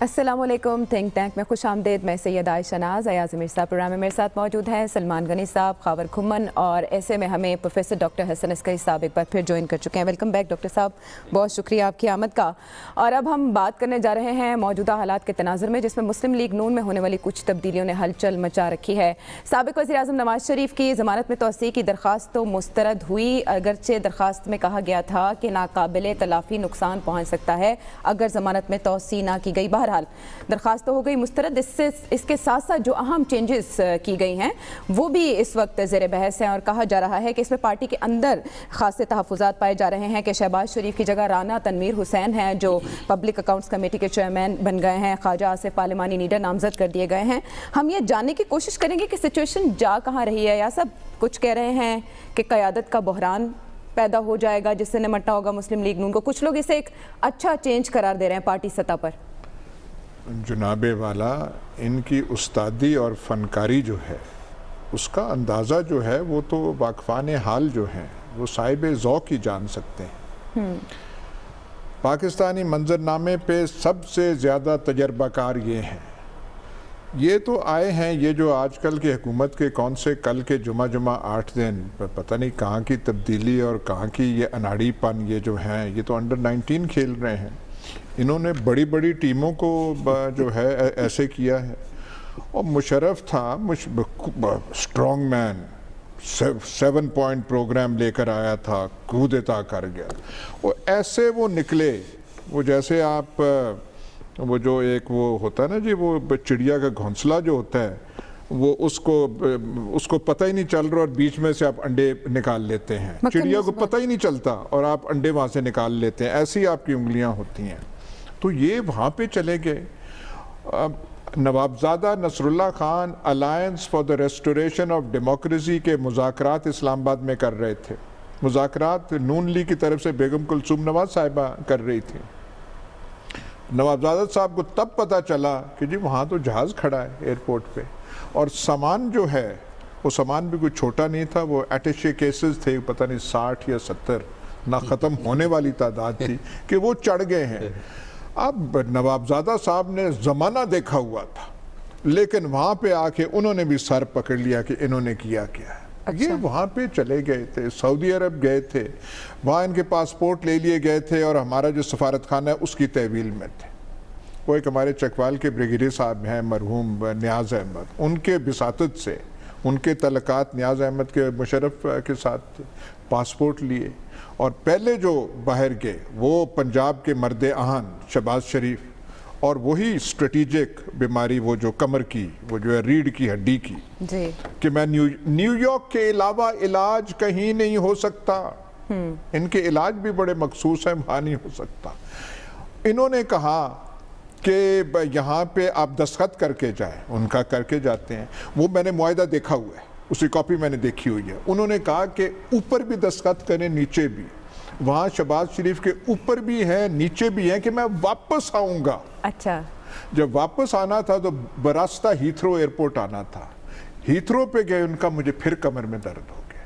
السلام علیکم. Think tank میں خوش آمدید. میں سید عائشہ ناز. ایاز امیر صاحب پروگرام میں میرے ساتھ موجود ہیں, سلمان غنی صاحب, خاور کھمن, اور ایسے میں ہمیں پروفیسر ڈاکٹر حسن عسکری صاحب ایک بار پھر جوائن کر چکے ہیں. ویلکم بیک ڈاکٹر صاحب, بہت شکریہ آپ کی آمد کا. اور اب ہم بات کرنے جا رہے ہیں موجودہ حالات کے تناظر میں, جس میں مسلم لیگ نون میں ہونے والی کچھ تبدیلیوں نے ہلچل مچا رکھی ہے. سابق وزیر اعظم نواز شریف کی ضمانت میں توسیع کی درخواست تو مسترد ہوئی, اگرچہ درخواست میں کہا گیا تھا کہ ناقابل تلافی نقصان پہنچ سکتا ہے اگر ضمانت میں توسیع نہ کی گئی. بہرحال درخواست تو ہو گئی مسترد. اس کے ساتھ ساتھ جو اہم چینجز کی گئی ہیں وہ بھی اس وقت زیر بحث ہیں, اور کہا جا رہا ہے کہ اس میں پارٹی کے اندر خاصے تحفظات پائے جا رہے ہیں کہ شہباز شریف کی جگہ رانا تنویر حسین ہیں جو پبلک اکاؤنٹس کمیٹی کے چیئرمین بن گئے ہیں, خواجہ آصف پارلیمانی لیڈر نامزد کر دیے گئے ہیں. ہم یہ جاننے کی کوشش کریں گے کہ سچویشن جا کہاں رہی ہے. یا سب کچھ کہہ رہے ہیں کہ قیادت کا بحران پیدا ہو جائے گا جس سے نمٹنا ہوگا مسلم لیگ نون کو. کچھ لوگ اسے ایک اچھا چینج قرار دے رہے ہیں پارٹی سطح پر. جناب والا, ان کی استادی اور فنکاری جو ہے اس کا اندازہ جو ہے وہ تو واقفان حال جو ہیں وہ صاحب ذوق ہی جان سکتے ہیں. پاکستانی منظرنامے پہ سب سے زیادہ تجربہ کار یہ ہیں. یہ تو آئے ہیں, یہ جو آج کل کی حکومت کے کون سے کل کے جمعہ 8 دن پتہ نہیں کہاں کی تبدیلی اور کہاں کی یہ اناڑی پن, یہ جو ہیں یہ تو انڈر 19 کھیل رہے ہیں. انہوں نے بڑی بڑی ٹیموں کو جو ہے ایسے کیا ہے. اور مشرف تھا اسٹرانگ مین, 7 پوائنٹ پروگرام لے کر آیا تھا, کودتا کر گیا. وہ ایسے وہ نکلے, وہ جیسے آپ وہ جو ایک وہ ہوتا ہے نا جی, وہ چڑیا کا گھونسلہ جو ہوتا ہے وہ اس کو پتہ ہی نہیں چل رہا اور بیچ میں سے آپ انڈے نکال لیتے ہیں. چڑیا کو پتہ ہی نہیں چلتا اور آپ انڈے وہاں سے نکال لیتے ہیں. ایسی آپ کی انگلیاں ہوتی ہیں. تو یہ وہاں پہ چلے گئے. Nawabzada Nasrullah Khan alliance for the restoration of democracy کے مذاکرات اسلام آباد میں کر رہے تھے. مذاکرات نون لیگ کی طرف سے بیگم کلثوم نواز صاحبہ کر رہی تھی. نوابزادہ صاحب کو تب پتہ چلا کہ جی وہاں تو جہاز کھڑا ہے ایئرپورٹ پہ, اور سامان جو ہے وہ سامان بھی کوئی چھوٹا نہیں تھا. وہ اٹیشے کیسز تھے, پتہ نہیں 60 یا 70, نہ ختم ہونے والی تعداد تھی کہ وہ چڑھ گئے ہیں. اب نوابزادہ صاحب نے زمانہ دیکھا ہوا تھا, لیکن وہاں پہ آ کے انہوں نے بھی سر پکڑ لیا کہ انہوں نے کیا کیا ہے. یہ وہاں پہ چلے گئے تھے, سعودی عرب گئے تھے, وہاں ان کے پاسپورٹ لے لیے گئے تھے, اور ہمارا جو سفارت خانہ ہے اس کی تحویل میں تھے. وہ ایک ہمارے چکوال کے بریگیڈیئر صاحب ہیں مرحوم نیاز احمد, ان کے بساطت سے ان کے تعلقات نیاز احمد کے مشرف کے ساتھ پاسپورٹ لیے, اور پہلے جو باہر گئے وہ پنجاب کے مرد آہن شہباز شریف, اور وہی اسٹریٹجک بیماری وہ جو کمر کی, وہ جو ہے ریڑھ کی ہڈی کی, کہ میں نیو یارک کے علاوہ علاج کہیں نہیں ہو سکتا. ان کے علاج بھی بڑے مخصوص ہیں, وہاں نہیں ہو سکتا. انہوں نے کہا کہ یہاں پہ آپ دستخط کر کے جائیں, ان کا کر کے جاتے ہیں. وہ میں نے معاہدہ دیکھا ہوا ہے, اسی کاپی میں نے دیکھی ہوئی ہے. انہوں نے کہا کہ اوپر بھی دستخط کریں, نیچے بھی. وہاں شہباز شریف کے اوپر بھی ہیں نیچے بھی ہیں کہ میں واپس آؤں گا. اچھا, جب واپس آنا تھا تو براستہ ہیتھرو ایئرپورٹ آنا تھا. ہیتھرو پہ گئے, ان کا مجھے پھر کمر میں درد ہو گیا.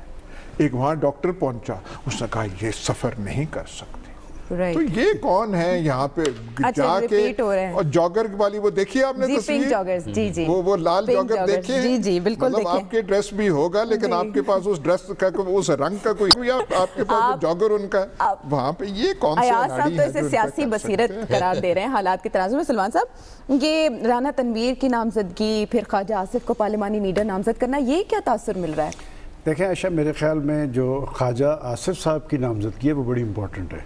ایک وہاں ڈاکٹر پہنچا, اس نے کہا یہ سفر نہیں کر سکتے. تو یہ کون ہے یہاں پہ جا کے, اور جاگر والی وہ دیکھیے آپ نے تصویر, وہ لال جاگر دیکھے ہیں, مطلب آپ کے ڈریس بھی ہوگا لیکن آپ کے پاس اس ڈریس کا اس رنگ کا کوئی, آپ کے پاس جاگر ان کا ہے وہاں پہ. یہ کون سی اناڑی ہے جو اسے سیاسی بصیرت قرار دے رہے ہیں حالات کے تناظر میں. سلمان صاحب, یہ رانا تنویر کی نامزدگی, پھر خواجہ آصف کو پارلیمانی لیڈر نامزد کرنا, یہ کیا تاثر مل رہا ہے؟ دیکھیں عائشہ, میرے خیال میں جو خواجہ آصف صاحب کی نامزدگی ہے وہ بڑی امپورٹنٹ ہے,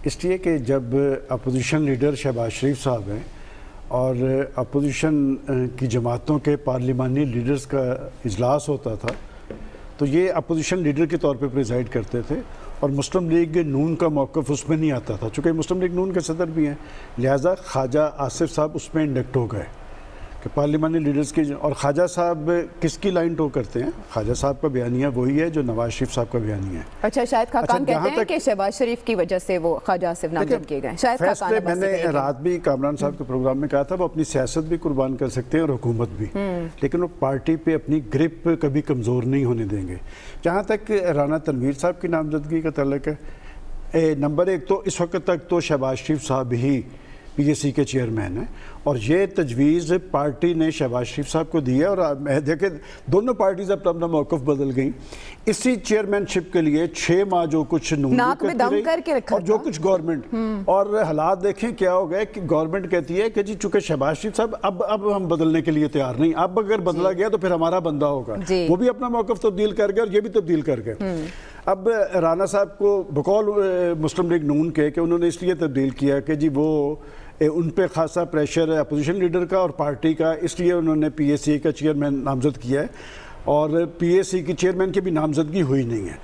اس لیے کہ جب اپوزیشن لیڈر شہباز شریف صاحب ہیں اور اپوزیشن کی جماعتوں کے پارلیمانی لیڈرز کا اجلاس ہوتا تھا تو یہ اپوزیشن لیڈر کے طور پہ پریزائیڈ کرتے تھے, اور مسلم لیگ نون کا موقف اس میں نہیں آتا تھا. چونکہ مسلم لیگ نون کے صدر بھی ہیں, لہٰذا خواجہ آصف صاحب اس میں انڈکٹ ہو گئے کہ پارلیمانی لیڈرز کی. اور خواجہ صاحب کس کی لائن ٹو کرتے ہیں؟ خواجہ صاحب کا بیانیہ وہی ہے جو نواز شریف صاحب کا بیانیہ ہے. اچھا, شاہد خاقان کہتے ہیں کہ شہباز شریف کی وجہ سے وہ خواجہ آصف نامزد کیے گئے. فیصلے میں نے رات بھی کامران صاحب کے پروگرام میں کہا تھا, وہ اپنی سیاست بھی قربان کر سکتے ہیں اور حکومت بھی, لیکن وہ پارٹی پہ اپنی گرپ کبھی کمزور نہیں ہونے دیں گے. جہاں تک رانا تنویر صاحب کی نامزدگی کا تعلق ہے, نمبر ایک تو اس وقت تک تو شہباز شریف صاحب ہی پی ایس سی کے چیئرمین ہیں, اور یہ تجویز پارٹی نے شہباز شریف صاحب کو دی ہے، اور دیکھیں دونوں پارٹیز اب اپنا موقف بدل گئیں. اسی چیئرمین شپ کے لیے 6 ماہ جو کچھ ناک میں دم کر کے رکھا اور جو کچھ گورنمنٹ، اور حالات دیکھیں کیا ہو گئے کہ گورنمنٹ کہتی ہے کہ جی چونکہ شہباز شریف صاحب اب ہم بدلنے کے لیے تیار نہیں، اب اگر بدلا گیا تو پھر ہمارا بندہ ہوگا. وہ بھی اپنا موقف تبدیل کر گئے اور یہ بھی تبدیل کر گئے. اب رانا صاحب کو بقول مسلم لیگ نون کے کہ انہوں نے اس لیے تبدیل کیا کہ جی وہ ان پہ خاصا پریشر ہے اپوزیشن لیڈر کا اور پارٹی کا، اس لیے انہوں نے پی ایس سی کا چیئرمین نامزد کیا ہے، اور پی ایس سی کی چیئرمین کی بھی نامزدگی ہوئی نہیں ہے.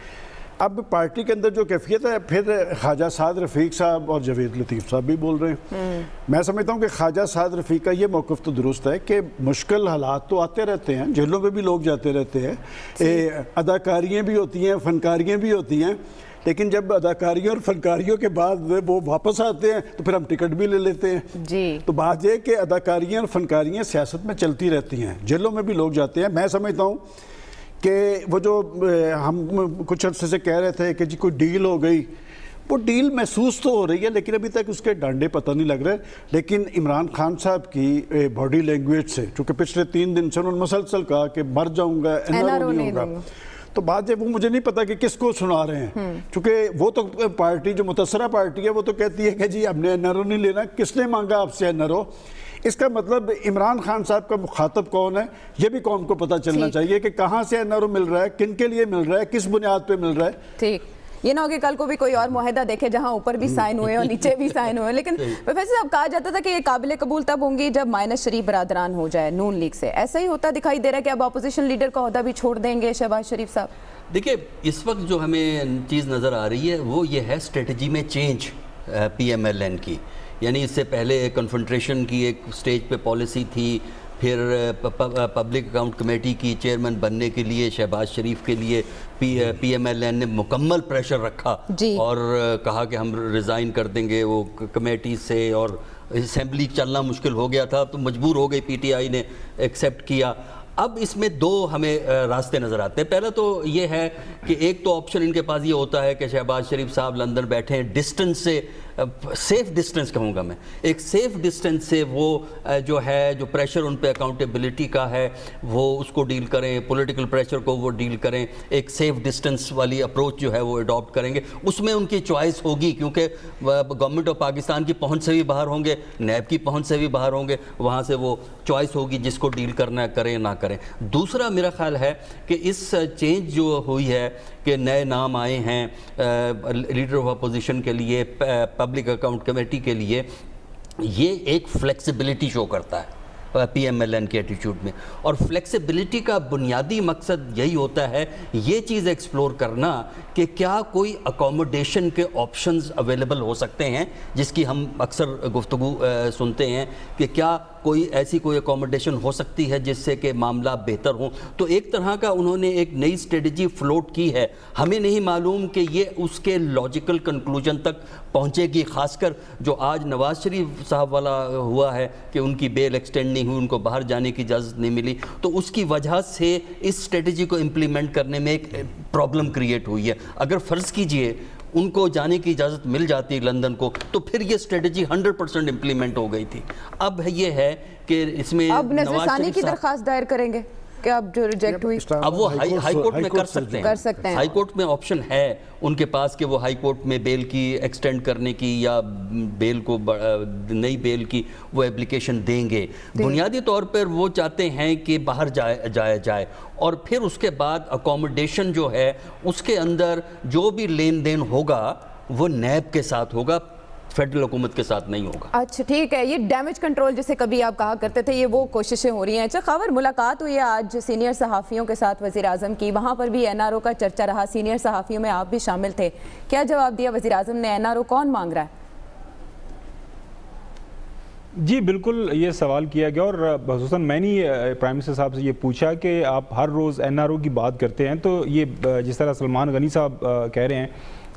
اب پارٹی کے اندر جو کیفیت ہے، پھر خواجہ سعد رفیق صاحب اور جاوید لطیف صاحب بھی بول رہے ہیں. میں سمجھتا ہوں کہ خواجہ سعد رفیق کا یہ موقف تو درست ہے کہ مشکل حالات تو آتے رہتے ہیں، جیلوں میں بھی لوگ جاتے رہتے ہیں، اداکاریاں بھی ہوتی ہیں، فنکاریاں بھی ہوتی ہیں، لیکن جب اداکاریوں اور فنکاریوں کے بعد وہ واپس آتے ہیں تو پھر ہم ٹکٹ بھی لے لیتے ہیں. جی تو بات یہ کہ اداکاریاں اور فنکاریاں سیاست میں چلتی رہتی ہیں، جیلوں میں بھی لوگ جاتے ہیں. میں سمجھتا ہوں کہ وہ جو ہم کچھ عرصے سے کہہ رہے تھے کہ جی کوئی ڈیل ہو گئی، وہ ڈیل محسوس تو ہو رہی ہے لیکن ابھی تک اس کے ڈانڈے پتہ نہیں لگ رہے. لیکن عمران خان صاحب کی باڈی لینگویج سے، چونکہ پچھلے 3 دن سے انہوں نے مسلسل کہا کہ مر جاؤں گا، NRO نہیں ہوگا، تو بات ہے وہ مجھے نہیں پتا کہ کس کو سنا رہے ہیں، چونکہ وہ تو پارٹی جو متاثرہ پارٹی ہے وہ تو کہتی ہے کہ جی ہم نے NRO نہیں لینا. کس نے مانگا آپ سے NRO؟ اس کا مطلب عمران خان صاحب کا مخاطب کون ہے یہ بھی قوم کو پتہ چلنا چاہیے کہ کہاں سے NRO مل رہا ہے، کن کے لیے مل رہا ہے، کس بنیاد پہ مل رہا ہے. ٹھیک، یہ نہ ہو کہ کل کو بھی کوئی اور معاہدہ دیکھے جہاں اوپر بھی سائن ہوئے اور نیچے بھی سائن ہوئے. لیکن پروفیسر صاحب کہا جاتا تھا کہ یہ قابل قبول تب ہوں گی جب مائنس شریف برادران ہو جائے نون لیگ سے. ایسا ہی ہوتا دکھائی دے رہا ہے کہ اب اپوزیشن لیڈر کا عہدہ بھی چھوڑ دیں گے شہباز شریف صاحب؟ دیکھیں اس وقت جو ہمیں چیز نظر آ رہی ہے وہ یہ ہے اسٹریٹجی میں چینج PMLN کی. یعنی اس سے پہلے کنفنٹریشن کی ایک سٹیج پہ پالیسی تھی، پھر پبلک اکاؤنٹ کمیٹی کی چیئرمین بننے کے لیے شہباز شریف کے لیے PMLN نے مکمل پریشر رکھا اور کہا کہ ہم ریزائن کر دیں گے وہ کمیٹی سے، اور اسمبلی چلنا مشکل ہو گیا تھا تو مجبور ہو گئی PTI نے ایکسیپٹ کیا. اب اس میں 2 ہمیں راستے نظر آتے ہیں. پہلا تو یہ ہے کہ ایک تو آپشن ان کے پاس یہ ہوتا ہے کہ شہباز شریف صاحب لندن بیٹھے ہیں، ڈسٹنس سے، سیف ڈسٹنس کہوں گا میں، ایک سیف ڈسٹنس سے وہ جو ہے جو پریشر ان پہ اکاؤنٹیبلٹی کا ہے وہ اس کو ڈیل کریں، پولیٹیکل پریشر کو وہ ڈیل کریں، ایک سیف ڈسٹنس والی اپروچ جو ہے وہ اڈاپٹ کریں گے. اس میں ان کی چوائس ہوگی کیونکہ گورنمنٹ آف پاکستان کی پہنچ سے بھی باہر ہوں گے، نیب کی پہنچ سے بھی باہر ہوں گے، وہاں سے وہ چوائس ہوگی جس کو ڈیل کرنا کریں نہ کریں. دوسرا میرا خیال ہے کہ اس چینج جو ہوئی ہے کہ نئے نام آئے ہیں لیڈر آف اپوزیشن کے لیے، پبلک اکاؤنٹ کمیٹی کے لیے، یہ ایک فلیکسیبلٹی شو کرتا ہے PMLN کے ایٹیچیوڈ میں. اور فلیکسیبلٹی کا بنیادی مقصد یہی ہوتا ہے یہ چیز ایکسپلور کرنا کہ کیا کوئی اکوموڈیشن کے آپشنز اویلیبل ہو سکتے ہیں، جس کی ہم اکثر گفتگو سنتے ہیں کہ کیا کوئی ایسی کوئی اکوموڈیشن ہو سکتی ہے جس سے کہ معاملہ بہتر ہوں. تو ایک طرح کا انہوں نے ایک نئی اسٹریٹجی فلوٹ کی ہے. ہمیں نہیں معلوم کہ یہ اس کے لاجیکل کنکلوژن تک پہنچے گی، خاص کر جو آج نواز شریف صاحب والا ہوا ہے کہ ان کی بیل ایکسٹینڈ نہیں ہوئی، ان کو باہر جانے کی اجازت نہیں ملی، تو اس کی وجہ سے اس اسٹریٹجی کو امپلیمنٹ کرنے میں ایک پرابلم کریٹ ہوئی ہے. اگر فرض کیجئے ان کو جانے کی اجازت مل جاتی لندن کو تو پھر یہ اسٹریٹجی 100% امپلیمنٹ ہو گئی تھی. اب یہ ہے کہ اس میں اب نظر ثانی کی درخواست دائر کریں گے کہ اب جو ریجیکٹ ہوئی اب وہ ہائی کورٹ میں کر سکتے ہیں. ہائی کورٹ میں آپشن ہے ان کے پاس کہ وہ ہائی کورٹ میں بیل کی ایکسٹینڈ کرنے کی یا بیل کو نئی بیل کی وہ اپلیکیشن دیں گے. بنیادی طور پر وہ چاہتے ہیں کہ باہر جائے اور پھر اس کے بعد اکوموڈیشن جو ہے اس کے اندر جو بھی لین دین ہوگا وہ نیب کے ساتھ ہوگا، فیڈرل حکومت کے ساتھ نہیں ہوگا. اچھا ٹھیک ہے، یہ ڈیمیج کنٹرول جسے کبھی آپ کہا کرتے تھے یہ وہ کوششیں ہو رہی ہیں. اچھا خاور ملاقات ہوئی ہے آج سینئر صحافیوں کے ساتھ وزیر اعظم کی، وہاں پر بھی NRO کا چرچا رہا، سینئر صحافیوں میں آپ بھی شامل تھے. کیا جواب دیا وزیر اعظم نے؟ NRO کون مانگ رہا ہے؟ جی بالکل یہ سوال کیا گیا اور خصوصاً میں نے پرائم منسٹر صاحب سے یہ پوچھا کہ آپ ہر روز NRO کی بات کرتے ہیں تو یہ جس طرح سلمان غنی صاحب کہہ رہے ہیں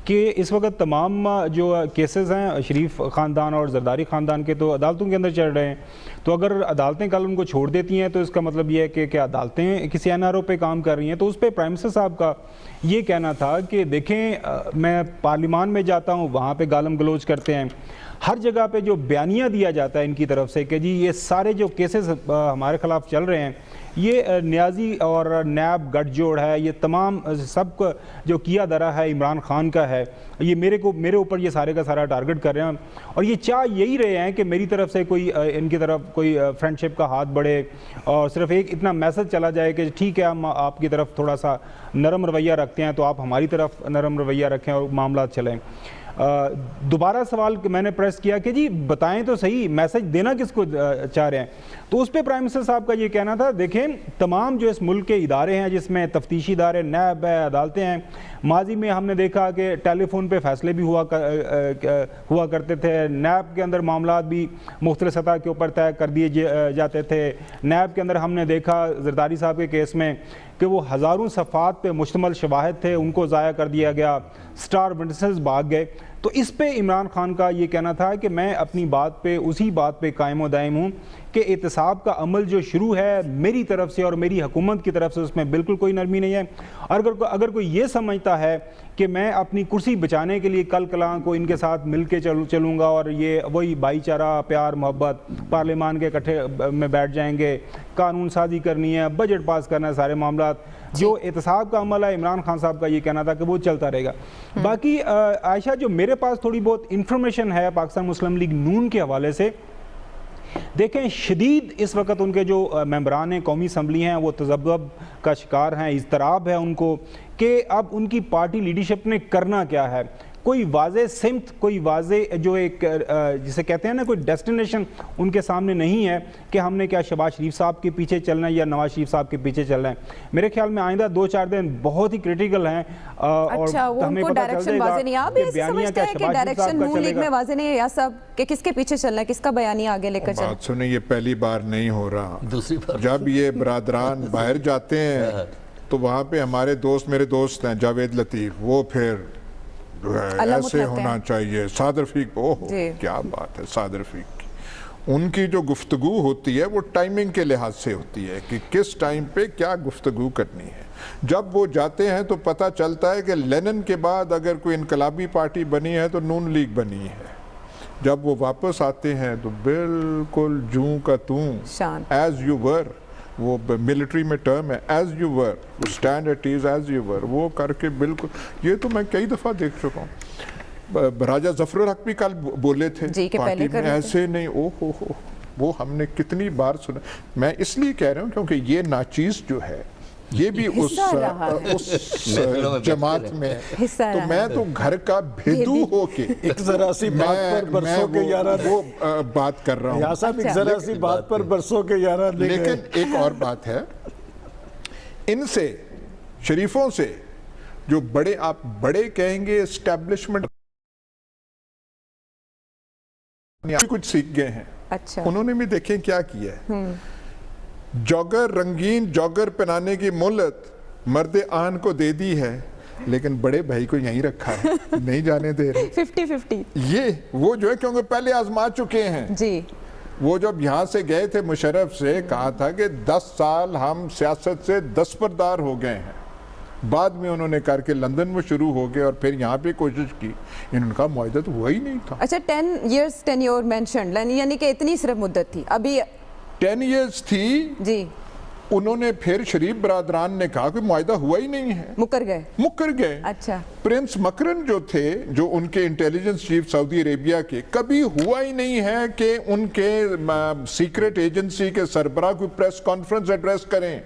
کہ اس وقت تمام جو کیسز ہیں شریف خاندان اور زرداری خاندان کے تو عدالتوں کے اندر چل رہے ہیں. تو اگر عدالتیں کل ان کو چھوڑ دیتی ہیں تو اس کا مطلب یہ ہے کہ کیا عدالتیں کسی این آر او پہ کام کر رہی ہیں. تو اس پہ پرائم منسٹر صاحب کا یہ کہنا تھا کہ دیکھیں میں پارلیمان میں جاتا ہوں, وہاں پہ گالم گلوچ کرتے ہیں, ہر جگہ پہ جو بیانیہ دیا جاتا ہے ان کی طرف سے کہ جی یہ سارے جو کیسز ہمارے خلاف چل رہے ہیں یہ نیازی اور نیب گٹھ جوڑ ہے, یہ تمام سب کو جو کیا درا ہے عمران خان کا ہے, یہ میرے اوپر یہ سارے کا سارا ٹارگٹ کر رہے ہیں, اور یہ چاہ یہی رہے ہیں کہ میری طرف سے کوئی ان کی طرف کوئی فرینڈ شپ کا ہاتھ بڑھے اور صرف ایک اتنا میسج چلا جائے کہ ٹھیک ہے ہم آپ کی طرف تھوڑا سا نرم رویہ رکھتے ہیں تو آپ ہماری طرف نرم رویہ رکھیں اور معاملات چلیں. دوبارہ سوال میں نے پریس کیا کہ جی بتائیں تو صحیح میسج دینا کس کو چاہ رہے ہیں. تو اس پہ پرائم منسٹر صاحب کا یہ کہنا تھا دیکھیں تمام جو اس ملک کے ادارے ہیں جس میں تفتیشی ادارے, نیب ہے, عدالتیں ہیں, ماضی میں ہم نے دیکھا کہ ٹیلی فون پہ فیصلے بھی ہوا کرتے تھے, نیب کے اندر معاملات بھی مختلف سطح کے اوپر طے کر دیے جاتے تھے. نیب کے اندر ہم نے دیکھا زرداری صاحب کے کیس میں کہ وہ ہزاروں صفحات پہ مشتمل شواہد تھے ان کو ضائع کر دیا گیا, سٹار وٹنسز بھاگ گئے. تو اس پہ عمران خان کا یہ کہنا تھا کہ میں اپنی بات پہ اسی بات پہ قائم و دائم ہوں کہ احتساب کا عمل جو شروع ہے میری طرف سے اور میری حکومت کی طرف سے اس میں بالکل کوئی نرمی نہیں ہے. اگر کوئی یہ سمجھتا ہے کہ میں اپنی کرسی بچانے کے لیے کل کلاں کو ان کے ساتھ مل کے چلوں گا اور یہ وہی بھائی چارہ پیار محبت پارلیمان کے اکٹھے میں بیٹھ جائیں گے, قانون سازی کرنی ہے, بجٹ پاس کرنا ہے, سارے معاملات جو احتساب کا عمل ہے عمران خان صاحب کا یہ کہنا تھا کہ وہ چلتا رہے گا. باقی عائشہ جو میرے پاس تھوڑی بہت انفارمیشن ہے پاکستان مسلم لیگ نون کے حوالے سے, دیکھیں شدید اس وقت ان کے جو ممبران قومی اسمبلی ہیں وہ تذبذب کا شکار ہیں, اضطراب ہے ان کو کہ اب ان کی پارٹی لیڈرشپ نے کرنا کیا ہے. کوئی واضح سمت, کوئی واضح جو ایک جسے کہتے ہیں نا کوئی ڈیسٹینیشن ان کے سامنے نہیں ہے کہ ہم نے کیا شہباز شریف صاحب کے پیچھے چلنا ہے یا نواز شریف صاحب کے پیچھے چلنا ہے. میرے خیال میں آئندہ 2-4 دن بہت ہی کریٹیکل ہیں. اچھا وہ ان کو ڈائریکشن واضح نہیں, آپ ایسے سمجھتے ہیں کہ ڈائریکشن نون لیگ میں واضح نہیں ہے یا سب کہ کس کے پیچھے چلنا ہے, کس کا بیانیہ آگے لے کر چلنا ہے؟ بات سنیں, یہ پہلی بار نہیں ہو رہا. دوسری بار جب یہ برادران باہر جاتے ہیں تو وہاں پہ ہمارے دوست, میرے دوست ہیں جاوید لطیف, وہ پھر ایسے ہونا چاہیے. سعد رفیق, کیا بات ہے سعد رفیق کی, ان کی جو گفتگو ہوتی ہے وہ ٹائمنگ کے لحاظ سے ہوتی ہے کہ کس ٹائم پہ کیا گفتگو کرنی ہے. جب وہ جاتے ہیں تو پتہ چلتا ہے کہ لینن کے بعد اگر کوئی انقلابی پارٹی بنی ہے تو نون لیگ بنی ہے. جب وہ واپس آتے ہیں تو بالکل جوں کا توں, ایز یو ور, وہ ملٹری میں ٹرم ہے, as you were, stand at ease as you were, وہ کر کے بالکل. یہ تو میں کئی دفعہ دیکھ چکا ہوں. راجہ ظفر الحق بھی کل بولے تھے پارٹی میں ایسے نہیں, او ہو وہ ہم نے کتنی بار سنا. میں اس لیے کہہ رہا ہوں کیونکہ یہ ناچیز جو ہے یہ بھی اس جماعت میں, تو میں تو گھر کا بھیدو ہو کے ایک ذرا سی بات پر برسوں کے یارہ وہ بات کر رہا ہوں. یا صاحب ایک ذرا سی بات پر برسوں کے یارہ, لیکن ایک اور بات ہے, ان سے شریفوں سے جو بڑے, آپ بڑے کہیں گے اسٹیبلشمنٹ کچھ سیکھ گئے ہیں. اچھا انہوں نے بھی دیکھیں کیا کیا ہے. جوگر, رنگین جوگر پہنانے کی مہلت مرد آن کو دے دی ہے لیکن بڑے بھائی کو یہیں رکھا ہے, نہیں جانے دے رہے. 50-50 یہ وہ جو ہے کیونکہ پہلے آزما چکے ہیں جی. وہ جب یہاں سے گئے تھے مشرف سے کہا تھا کہ 10 سال ہم سیاست سے دستبردار ہو گئے ہیں. بعد میں انہوں نے کر کے لندن میں شروع ہو گئے اور پھر یہاں پہ کوشش کی, ان کا معاہدہ تو ہوا ہی نہیں تھا. اچھا 10 years tenure mentioned, یعنی کہ اتنی صرف مدت تھی. ابھی 10 years تھی جی. انہوں نے پھر شریف برادران نے کہا کہ معاہدہ ہوا ہی نہیں ہے, مکر گئے. اچھا. پرنس مکرن جو تھے, جو ان کے انٹیلیجنس چیف سعودی عربیہ کے, کبھی ہوا ہی نہیں ہے کہ ان کے سیکرٹ ایجنسی کے سربراہ کوئی پریس کانفرنس ایڈریس کریں.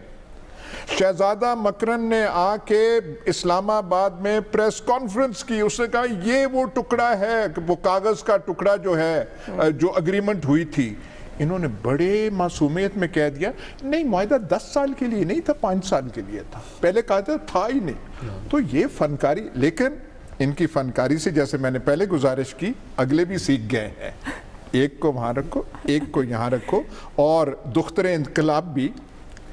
شہزادہ مکرن نے آ کے اسلام آباد میں پریس کانفرنس کی, اس نے کہا یہ وہ ٹکڑا ہے, وہ کاغذ کا ٹکڑا جو ہے جو اگریمنٹ ہوئی تھی. انہوں نے بڑے معصومیت میں کہہ دیا نہیں معاہدہ 10 سال کے لیے نہیں تھا, 5 سال کے لیے تھا. پہلے کہا تھا ہی نہیں. تو یہ فنکاری, لیکن ان کی فنکاری سے جیسے میں نے پہلے گزارش کی, اگلے بھی سیکھ گئے ہیں. ایک کو وہاں رکھو, ایک کو یہاں رکھو, اور دختر انقلاب بھی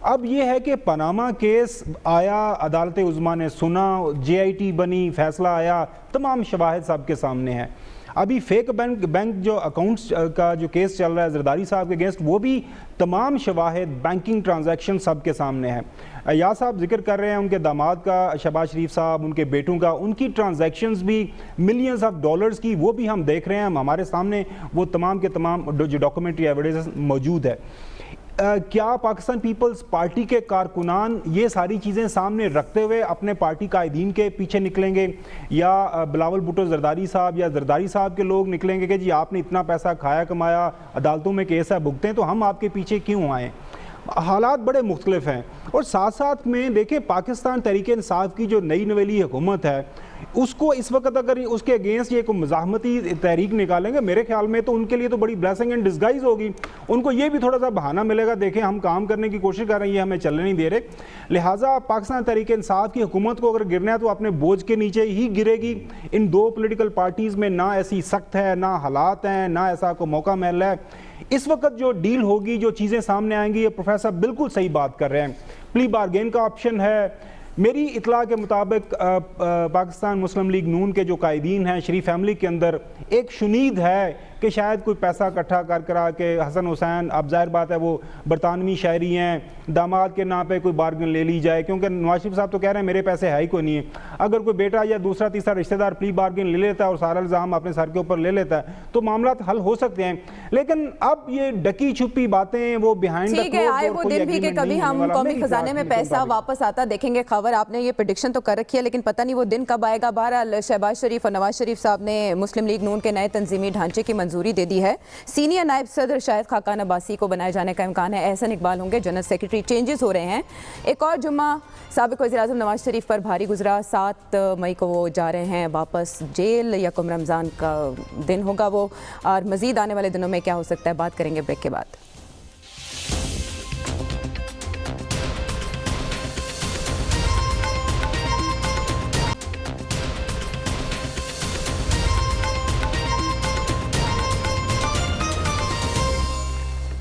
اب یہ ہے کہ پاناما کیس آیا، عدالت عظمیٰ نے سنا، JIT بنی، فیصلہ آیا، تمام شواہد سب کے سامنے ہیں. ابھی فیک بینک جو اکاؤنٹس کا جو کیس چل رہا ہے زرداری صاحب کے اگینسٹ، وہ بھی تمام شواہد، بینکنگ ٹرانزیکشن سب کے سامنے ہیں. یا صاحب ذکر کر رہے ہیں ان کے داماد کا، شہباز شریف صاحب، ان کے بیٹوں کا، ان کی ٹرانزیکشنز بھی ملینز آف ڈالرز کی، وہ بھی ہم دیکھ رہے ہیں، ہمارے سامنے وہ تمام کے تمام جو ڈاکومنٹری ایویڈنس موجود ہے. کیا پاکستان پیپلز پارٹی کے کارکنان یہ ساری چیزیں سامنے رکھتے ہوئے اپنے پارٹی قائدین کے پیچھے نکلیں گے، یا بلاول بھٹو زرداری صاحب یا زرداری صاحب کے لوگ نکلیں گے کہ جی آپ نے اتنا پیسہ کھایا کمایا، عدالتوں میں کیس ہے بھگتیں تو ہم آپ کے پیچھے کیوں آئیں؟ حالات بڑے مختلف ہیں. اور ساتھ ساتھ میں دیکھیں پاکستان تحریک انصاف کی جو نئی نویلی حکومت ہے، اس کو اس وقت اگر اس کے اگینسٹ یہ کوئی مزاحمتی تحریک نکالیں گے، میرے خیال میں تو ان کے لیے تو بڑی بلیسنگ اینڈ ڈسگائز ہوگی. ان کو یہ بھی تھوڑا سا بہانہ ملے گا، دیکھیں ہم کام کرنے کی کوشش کر رہے ہیں، یہ ہمیں چلنے نہیں دے رہے. لہٰذا پاکستان تحریک انصاف کی حکومت کو اگر گرنا ہے تو اپنے بوجھ کے نیچے ہی گرے گی. ان دو پولیٹیکل پارٹیز میں نہ ایسی سخت ہے، نہ حالات ہیں، نہ ایسا کوئی موقع محل ہے. اس وقت جو ڈیل ہوگی، جو چیزیں سامنے آئیں گی، یہ پروفیسر بالکل صحیح بات کر رہے ہیں. پلی بارگین کا آپشن ہے. میری اطلاع کے مطابق پاکستان مسلم لیگ نون کے جو قائدین ہیں شریف فیملی کے اندر ایک شنید ہے کہ شاید کوئی پیسہ اکٹھا کرا کے حسن حسین، اب ظاہر بات ہے وہ برطانوی شہری ہیں، داماد کے نام پہ کوئی بارگن لے لی جائے، کیونکہ نواز شریف صاحب تو کہہ رہے ہیں میرے پیسے ہے ہی کوئی نہیں ہے. اگر کوئی بیٹا یا دوسرا تیسرا رشتہ دار پلی بارگن لے لیتا ہے اور سارا الزام اپنے سر کے اوپر لے لیتا ہے تو معاملات حل ہو سکتے ہیں. لیکن اب یہ ڈکی چھپی باتیں، وہ بیہائنڈ ٹھیک ہے، آئے وہ دن بھی کہ کبھی ہم قومی خزانے میں پیسہ واپس آتا دیکھیں گے. خبر آپ نے یہ پریڈکشن تو کر رکھی ہے لیکن پتہ نہیں وہ دن کب آئے گا. بہرحال شہباز شریف اور نواز شریف صاحب نے مسلم لیگ نون کے نئے تنظیمی ڈھانچے کی منظوری دے دی ہے. سینئر نائب صدر شاہد خاقان عباسی کو بنائے جانے کا امکان ہے. احسن اقبال ہوں گے جنرل سیکرٹری. چینجز ہو رہے ہیں. ایک اور جمعہ سابق وزیر اعظم نواز شریف پر بھاری گزرا. 7 مئی کو وہ جا رہے ہیں واپس جیل. یکم رمضان کا دن ہوگا وہ، اور مزید آنے والے دنوں میں کیا ہو سکتا ہے بات کریں گے بریک کے بعد.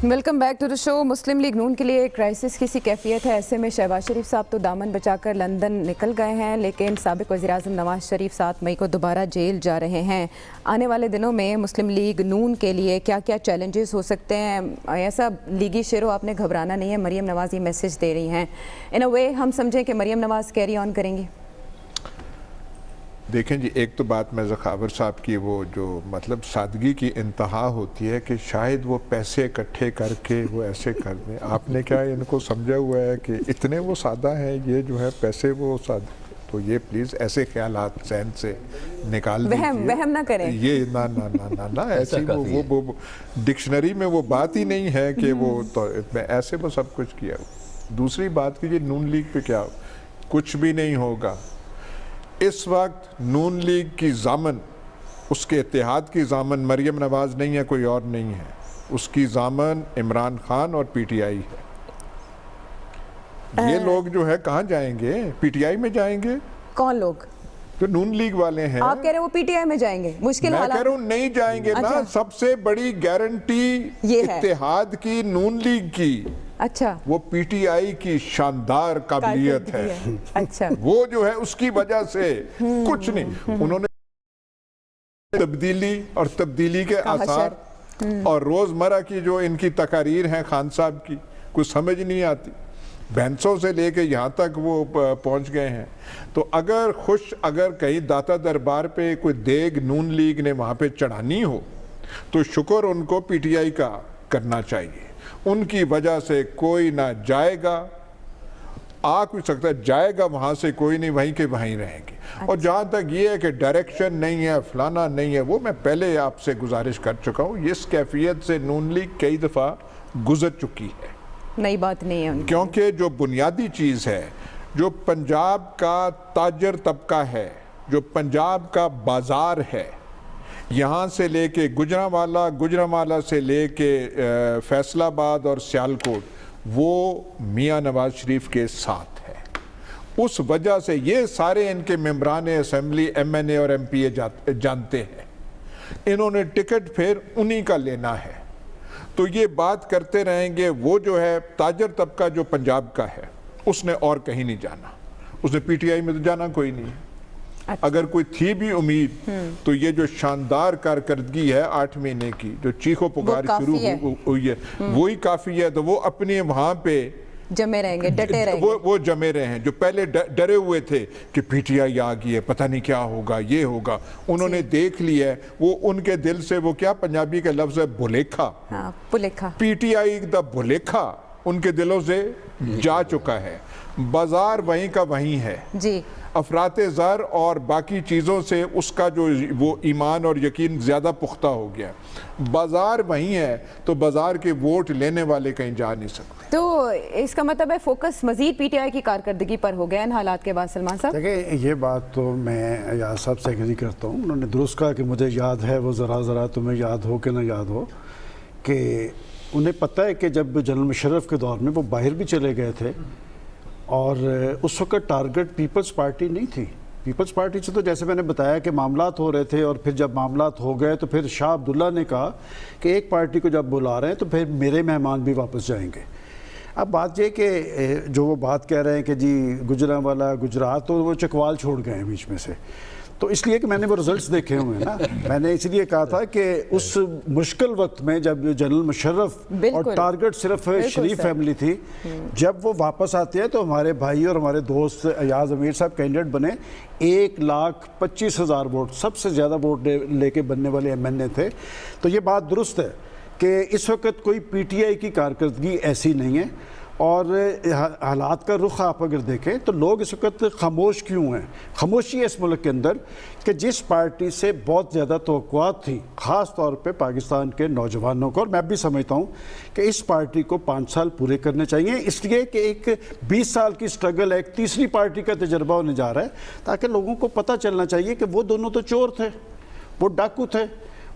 Welcome back to the show. Muslim League نون کے لیے کرائسس کی سی کیفیت ہے. ایسے میں شہباز شریف صاحب تو دامن بچا کر لندن نکل گئے ہیں، لیکن سابق وزیر اعظم نواز شریف 7 مئی کو دوبارہ جیل جا رہے ہیں. آنے والے دنوں میں مسلم لیگ نون کے لیے کیا کیا چیلنجز ہو سکتے ہیں؟ ایسا لیگی شیرو آپ نے گھبرانا نہیں ہے. مریم نواز یہ میسج دے رہی ہیں. ان اے وے ہم سمجھیں کہ مریم نواز کیری آن کریں گی. دیکھیں جی، ایک تو بات میں ذخاور صاحب کی وہ جو مطلب سادگی کی انتہا ہوتی ہے کہ شاید وہ پیسے اکٹھے کر کے وہ ایسے کر دیں. آپ نے کیا ان کو سمجھا ہوا ہے کہ اتنے وہ سادہ ہیں، یہ جو ہے پیسے وہ سادہ؟ تو یہ پلیز ایسے خیالات ذہن سے نکال دیجیے. وہم نہ کریں. یہ نہ ایسی وہ ڈکشنری میں وہ بات ہی نہیں ہے کہ وہ ایسے وہ سب کچھ کیا. دوسری بات کہ یہ نون لیگ پہ کیا کچھ بھی نہیں ہوگا. اس وقت نون لیگ کی ضامن، اس کے اتحاد کی ضامن مریم نواز نہیں ہے، کوئی اور نہیں ہے. اس کی ضامن عمران خان اور پی ٹی آئی ہے. یہ لوگ جو ہے کہاں جائیں گے؟ پی ٹی آئی میں جائیں گے. کون لوگ؟ تو نون لیگ والے ہیں. آپ کہہ رہے ہیں وہ پی ٹی آئی میں جائیں گے؟ مشکل میں حالات. کہہ رہا ہوں نہیں جائیں گے نا. سب سے بڑی گارنٹی اتحاد کی نون لیگ کی، اچھا، وہ پی ٹی آئی کی شاندار قابلیت ہے. اچھا، وہ جو ہے اس کی وجہ سے کچھ نہیں. انہوں نے تبدیلی اور تبدیلی کے آثار اور روزمرہ کی جو ان کی تقاریر ہیں خان صاحب کی، کچھ سمجھ نہیں آتی. بینسوں سے لے کے یہاں تک وہ پہنچ گئے ہیں. تو اگر کہیں داتا دربار پہ کوئی دیگ نون لیگ نے وہاں پہ چڑھانی ہو تو شکر ان کو پی ٹی آئی کا کرنا چاہیے. ان کی وجہ سے کوئی نہ جائے گا، آ کوئی سکتا ہے، جائے گا وہاں سے کوئی نہیں، وہیں کے وہیں رہیں گے. اور جہاں تک یہ ہے کہ ڈائریکشن نہیں ہے، فلانا نہیں ہے، وہ میں پہلے آپ سے گزارش کر چکا ہوں. اس کیفیت سے نون لیگ کئی دفعہ گزر چکی ہے. نئی بات نہیں ہے. کیونکہ جو بنیادی چیز ہے، جو پنجاب کا تاجر طبقہ ہے، جو پنجاب کا بازار ہے، یہاں سے لے کے گجرانوالہ سے لے کے فیصل آباد اور سیالکوٹ، وہ میاں نواز شریف کے ساتھ ہے. اس وجہ سے یہ سارے ان کے ممبران اسمبلی، ایم این اے اور ایم پی اے جانتے ہیں. انہوں نے ٹکٹ پھر انہی کا لینا ہے. تو یہ بات کرتے رہیں گے. وہ جو ہے تاجر طبقہ جو پنجاب کا ہے اس نے اور کہیں نہیں جانا, اس نے پی ٹی آئی میں تو جانا کوئی نہیں ہے. اگر کوئی تھی بھی امید تو یہ جو شاندار کارکردگی ہے 8 مہینے کی جو چیخو پکار شروع ہوئی ہے وہی کافی ہے. تو وہ اپنے وہاں پہ جمے رہیں گے, ڈٹے رہیں گے. وہ جمے رہے ہیں جو پہلے ڈرے ہوئے تھے کہ پی ٹی آئی آ گئی ہے, پتہ نہیں کیا ہوگا, یہ ہوگا. انہوں نے دیکھ لیا ہے, وہ ان کے دل سے وہ کیا پنجابی کا لفظ ہے بھلیکھا, پی ٹی آئی دا بھلیکھا ان کے دلوں سے جا چکا ہے. بازار وہیں کا وہیں ہے جی. افراط زر اور باقی چیزوں سے اس کا جو وہ ایمان اور یقین زیادہ پختہ ہو گیا. بازار وہیں ہے تو بازار کے ووٹ لینے والے کہیں جا نہیں سکتے. تو اس کا مطلب ہے فوکس مزید پی ٹی آئی کی کارکردگی پر ہو گیا ان حالات کے بعد. سلمان صاحب دیکھیں, یہ بات تو میں ایاز صاحب سے ایگری کرتا ہوں. انہوں نے درست کہا کہ مجھے یاد ہے, وہ ذرا تمہیں یاد ہو کہ نہ یاد ہو, کہ انہیں پتہ ہے کہ جب جنرل مشرف کے دور میں وہ باہر بھی چلے گئے تھے اور اس وقت ٹارگٹ پیپلز پارٹی نہیں تھی. پیپلز پارٹی سے تو جیسے میں نے بتایا کہ معاملات ہو رہے تھے, اور پھر جب معاملات ہو گئے تو پھر شاہ عبداللہ نے کہا کہ ایک پارٹی کو جب بلا رہے ہیں تو پھر میرے مہمان بھی واپس جائیں گے. اب بات یہ کہ جو وہ بات کہہ رہے ہیں کہ جی گجرانوالا گجرات, تو وہ چکوال چھوڑ گئے ہیں بیچ میں سے. تو اس لیے کہ میں نے وہ رزلٹس دیکھے ہوئے ہیں نا, میں نے اس لیے کہا تھا کہ اس مشکل وقت میں جب جنرل مشرف اور ٹارگٹ صرف شریف فیملی تھی, جب وہ واپس آتے ہیں تو ہمارے بھائی اور ہمارے دوست ایاز امیر صاحب کینڈیڈیٹ بنے. 1,25,000 ووٹ, سب سے زیادہ ووٹ لے کے بننے والے ایم این اے تھے. تو یہ بات درست ہے کہ اس وقت کوئی پی ٹی آئی کی کارکردگی ایسی نہیں ہے. اور حالات کا رخ آپ اگر دیکھیں تو لوگ اس وقت خاموش کیوں ہیں. خاموشی ہے اس ملک کے اندر کہ جس پارٹی سے بہت زیادہ توقعات تھی, خاص طور پہ پاکستان کے نوجوانوں کو, اور میں بھی سمجھتا ہوں کہ اس پارٹی کو 5 سال پورے کرنے چاہیے, اس لیے کہ ایک 20 سال کی سٹرگل ایک تیسری پارٹی کا تجربہ ہونے جا رہا ہے, تاکہ لوگوں کو پتہ چلنا چاہیے کہ وہ دونوں تو چور تھے, وہ ڈاکو تھے,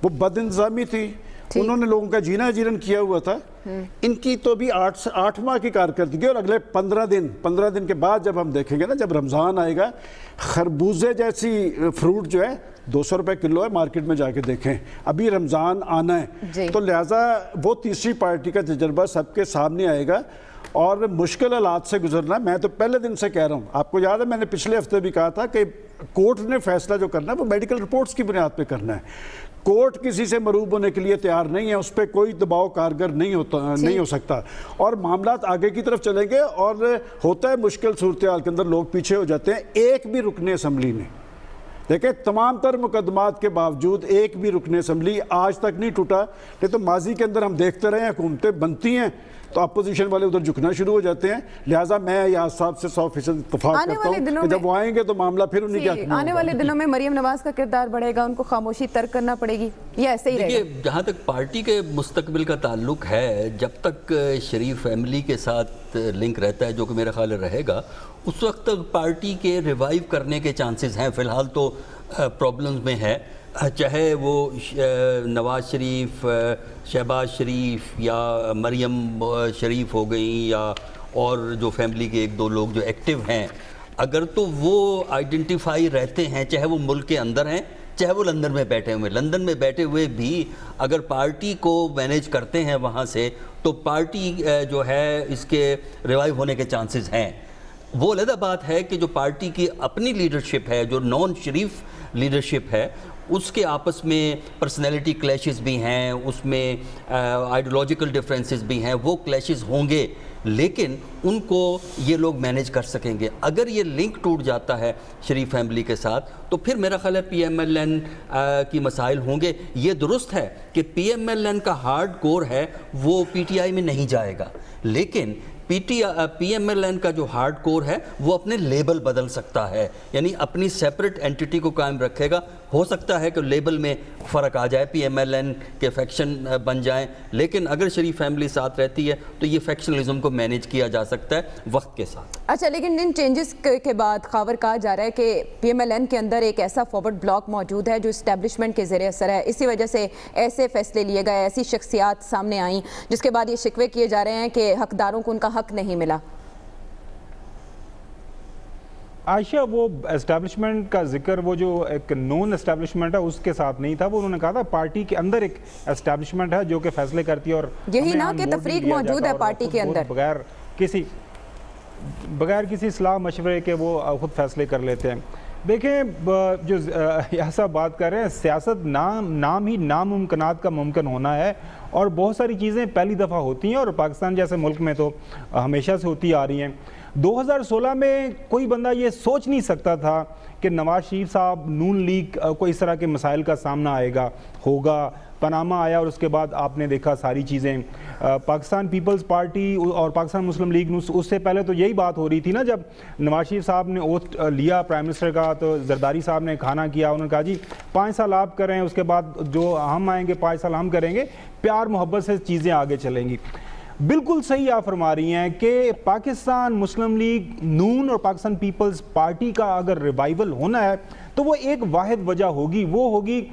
وہ بد انتظامی تھی, انہوں نے لوگوں کا جینا جیرن کیا ہوا تھا. ان کی تو بھی 8 ماہ کی کارکردگی, اور اگلے 15 دن کے بعد جب ہم دیکھیں گے نا, جب رمضان آئے گا, خربوزے جیسی فروٹ جو ہے 200 روپے کلو ہے, مارکیٹ میں جا کے دیکھیں, ابھی رمضان آنا ہے. تو لہٰذا وہ تیسری پارٹی کا تجربہ سب کے سامنے آئے گا, اور مشکل حالات سے گزرنا. میں تو پہلے دن سے کہہ رہا ہوں, آپ کو یاد ہے میں نے پچھلے ہفتے بھی کہا تھا کہ کورٹ نے فیصلہ جو کرنا ہے وہ میڈیکل رپورٹس کی بنیاد پہ کرنا ہے. کورٹ کسی سے مروب ہونے کے لیے تیار نہیں ہے, اس پہ کوئی دباؤ کارگر نہیں ہو سکتا, اور معاملات آگے کی طرف چلیں گے. اور ہوتا ہے مشکل صورتحال کے اندر لوگ پیچھے ہو جاتے ہیں. ایک بھی رکن اسمبلی نے, دیکھیں تمام تر مقدمات کے باوجود ایک بھی رکن اسمبلی آج تک نہیں ٹوٹا. نہیں تو ماضی کے اندر ہم دیکھتے رہے ہیں حکومتیں بنتی ہیں تو اپوزیشن والے ادھر جھکنا شروع ہو جاتے ہیں. لہٰذا میں ایاز صاحب سے 100% اتفاق کرتا ہوں کہ جب وہ آئیں گے تو معاملہ پھر انہیں کیا کرنا. آنے والے دنوں میں مریم نواز کا کردار بڑھے گا, ان کو خاموشی ترک کرنا پڑے گی, یہ ایسے ہی رہے گا؟ جہاں تک پارٹی کے مستقبل کا تعلق ہے, جب تک شریف فیملی کے ساتھ لنک رہتا ہے, جو کہ میرا خیال رہے گا, اس وقت تک پارٹی کے ریوائیو کرنے کے چانسز ہیں. فی الحال تو پرابلمز میں ہے, چاہے وہ نواز شریف, شہباز شریف یا مریم شریف ہو گئیں, یا اور جو فیملی کے 1-2 لوگ جو ایکٹیو ہیں, اگر تو وہ آئیڈینٹیفائی رہتے ہیں, چاہے وہ ملک کے اندر ہیں چاہے وہ لندن میں بیٹھے ہوئے. لندن میں بیٹھے ہوئے بھی اگر پارٹی کو مینیج کرتے ہیں وہاں سے, تو پارٹی جو ہے اس کے ریوائیو ہونے کے چانسز ہیں. وہ علیحدہ بات ہے کہ جو پارٹی کی اپنی لیڈرشپ ہے, جو نان شریف لیڈرشپ ہے, اس کے آپس میں پرسنالٹی کلیشز بھی ہیں, اس میں آئیڈیولوجیکل ڈفرینسز بھی ہیں, وہ کلیشز ہوں گے, لیکن ان کو یہ لوگ مینیج کر سکیں گے. اگر یہ لنک ٹوٹ جاتا ہے شریف فیملی کے ساتھ تو پھر میرا خیال ہے پی ایم ایل این کی مسائل ہوں گے. یہ درست ہے کہ پی ایم ایل این کا ہارڈ کور ہے وہ پی ٹی آئی میں نہیں جائے گا, لیکن پی ایم ایل این کا جو ہارڈ کور ہے وہ اپنے لیبل بدل سکتا ہے, یعنی اپنی سیپریٹ اینٹی کو قائم رکھے گا. ہو سکتا ہے کہ لیبل میں فرق آ جائے, پی ایم ایل این کے فیکشن بن جائیں, لیکن اگر شریف فیملی ساتھ رہتی ہے تو یہ فیکشنلزم کو مینیج کیا جا سکتا ہے وقت کے ساتھ. اچھا, لیکن ان چینجز کے بعد خاور کہا جا رہا ہے کہ پی ایم ایل این کے اندر ایک ایسا فارورڈ بلاک موجود ہے جو اسٹیبلشمنٹ کے زیر اثر ہے, اسی وجہ سے ایسے فیصلے لیے گئے, ایسی شخصیات سامنے آئیں جس کے بعد یہ شکوے کیے جا رہے ہیں کہ حقداروں کو ان کا حق نہیں ملا. عائشہ وہ اسٹیبلشمنٹ کا ذکر وہ جو ایک نون اسٹیبلشمنٹ ہے اس کے ساتھ نہیں تھا، وہ انہوں نے کہا تھا پارٹی کے اندر ایک اسٹیبلشمنٹ ہے جو کہ فیصلے کرتی ہے، اور یہی نا کہ تفریق موجود ہے پارٹی کے اندر، بغیر کسی صلاح مشورے کے وہ خود فیصلے کر لیتے ہیں۔ دیکھیں جو ایسا بات کر رہے ہیں، سیاست نام ہی ناممکنات کا ممکن ہونا ہے، اور بہت ساری چیزیں پہلی دفعہ ہوتی ہیں، اور پاکستان جیسے ملک میں تو ہمیشہ سے ہوتی آ رہی ہیں۔ 2016 میں کوئی بندہ یہ سوچ نہیں سکتا تھا کہ نواز شریف صاحب نون لیگ کو اس طرح کے مسائل کا سامنا ہوگا۔ پاناما آیا اور اس کے بعد آپ نے دیکھا ساری چیزیں، پاکستان پیپلز پارٹی اور پاکستان مسلم لیگ، اس سے پہلے تو یہی بات ہو رہی تھی نا، جب نواز شریف صاحب نے اوتھ لیا پرائم منسٹر کا تو زرداری صاحب نے کھانا کیا، انہوں نے کہا جی 5 سال آپ کریں، اس کے بعد جو ہم آئیں گے 5 سال ہم کریں گے، پیار محبت سے چیزیں آگے چلیں گی۔ بالکل صحیح آپ فرما رہی ہیں کہ پاکستان مسلم لیگ نون اور پاکستان پیپلز پارٹی کا اگر ریوائیول ہونا ہے تو وہ ایک واحد وجہ ہوگی، وہ ہوگی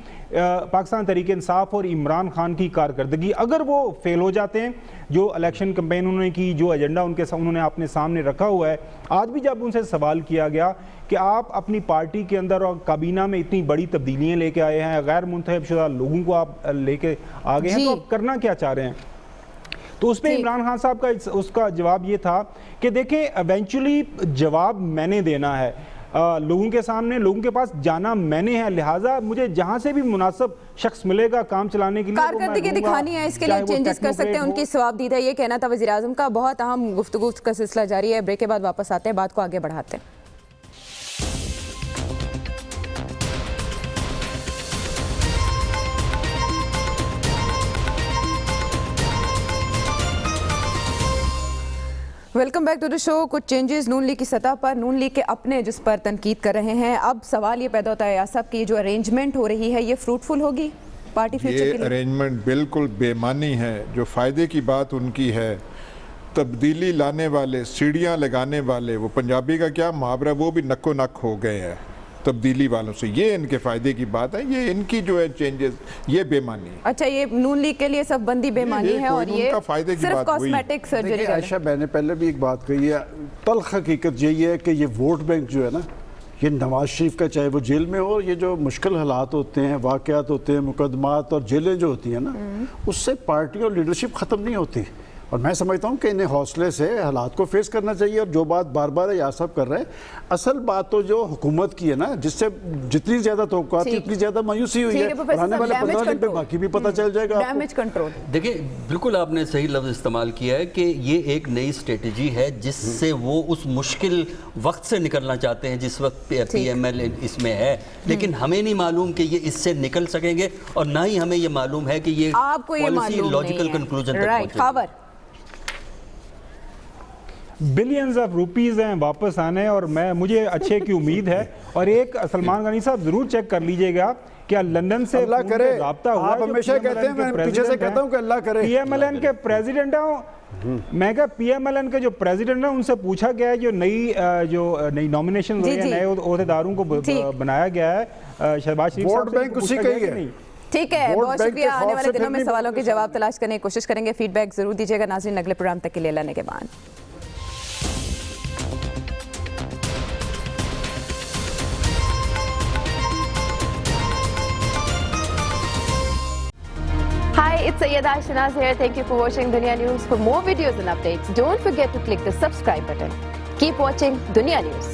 پاکستان تحریک انصاف اور عمران خان کی کارکردگی۔ اگر وہ فیل ہو جاتے ہیں، جو الیکشن کمپین انہوں نے کی، جو ایجنڈا انہوں نے اپنے سامنے رکھا ہوا ہے، آج بھی جب ان سے سوال کیا گیا کہ آپ اپنی پارٹی کے اندر اور کابینہ میں اتنی بڑی تبدیلیاں لے کے آئے ہیں، غیر منتخب شدہ لوگوں کو آپ لے کے آگے ہیں، تو آپ کرنا کیا چاہ رہے ہیں؟ تو اس پہ عمران خان صاحب کا اس کا جواب یہ تھا کہ دیکھیں ایونچولی جواب میں نے دینا ہے، لوگوں کے سامنے، لوگوں کے پاس جانا میں نے ہے، لہٰذا مجھے جہاں سے بھی مناسب شخص ملے گا کام چلانے کے لیے کارکردگی دکھانی ہے، اس کے لیے چینجز کر سکتے ہیں، ان کی ثواب دیدہ یہ کہنا تھا وزیر اعظم کا۔ بہت اہم گفتگو کا سلسلہ جاری ہے، بریک کے بعد واپس آتے ہیں، بات کو آگے بڑھاتے ہیں۔ ویلکم بیک ٹو دی شو۔ کچھ چینجز نون لیگ کی سطح پر، نون لیگ کے اپنے جس پر تنقید کر رہے ہیں، اب سوال یہ پیدا ہوتا ہے یاسب کی جو ارینجمنٹ ہو رہی ہے یہ فروٹفل ہوگی پارٹی فیوچر کے لیے؟ یہ ارینجمنٹ بالکل بے معنی ہے، جو فائدے کی بات ان کی ہے، تبدیلی لانے والے، سیڑھیاں لگانے والے، وہ پنجابی کا کیا محاورہ، وہ بھی نکو نک ہو گئے ہیں تبدیلی والوں سے، یہ ان کے فائدے کی بات ہے، یہ ان کی جو ہے چینجز یہ بے معنی ہے۔ اچھا، یہ نون لیگ کے لیے سب بندی بے معنی ہے اور یہ صرف کاسمیٹک سرجری ہے۔ عائشہ میں نے پہلے بھی ایک بات کہی ہے، تلخ حقیقت یہی ہے کہ یہ ووٹ بینک جو ہے نا، یہ نواز شریف کا، چاہے وہ جیل میں ہو، یہ جو مشکل حالات ہوتے ہیں، واقعات ہوتے ہیں، مقدمات اور جیلیں جو ہوتی ہیں نا، اس سے پارٹی اور لیڈرشپ ختم نہیں ہوتی، اور میں سمجھتا ہوں کہ انہیں حوصلے سے حالات کو فیس کرنا چاہیے۔ اور جو بات بار بار یاسب کر رہے ہیں، اصل بات تو جو حکومت کی ہے نا، جس سے جتنی زیادہ توقعات تھی اتنی زیادہ مایوسی ہوئی ہے، اور آنے والے 15 دن پہ باقی بھی پتہ چل جائے گا۔ ڈیمیج کنٹرول، دیکھیں بالکل آپ نے صحیح لفظ استعمال کیا ہے کہ یہ ایک نئی اسٹریٹجی ہے جس سے وہ اس مشکل وقت سے نکلنا چاہتے ہیں جس وقت پی ایم ایل اس میں ہے، لیکن ہمیں نہیں معلوم کہ یہ اس سے نکل سکیں گے، اور نہ ہی ہمیں یہ معلوم ہے کہ یہ پالیسی لاجیکل کنکلوژن تک پہنچے گی۔ بلینز آف روپیز ہیں واپس آنے، اور مجھے اچھے کی امید ہے۔ اور ایک سلمان غنی صاحب ضرور چیک کر لیجئے گا کیا لندن سے اللہ کرے، رابطہ ہوا، آپ ہمیشہ کہتے ہیں، میں پیچھے سے کہتا ہوں کہ اللہ کرے، پی ایم ایل این کے پریزیڈنٹ ہیں، میں کہا پی ایم ایل این کے جو پریزیڈنٹ ہیں ان سے پوچھا گیا ہے جو نئی نامینیشن ہوئی ہیں، نئے عہدیداروں کو بنایا گیا ہے، شہباز شریف ووٹ بینک اسی کا ہی ہے۔ ٹھیک ہے، بہت شکریہ۔ آنے والے دنوں میں سوالوں کے جواب تلاش کرنے کی کوشش کریں گے، فیڈ بیک ضرور دیجیے گا۔ ناظرین اگلے پروگرام تک کے لیے اللہ نگہبان۔ Hi, it's Sayyeda Shanaz here. Thank you for watching Dunya News. For more videos and updates, don't forget to click the subscribe button. Keep watching Dunya News.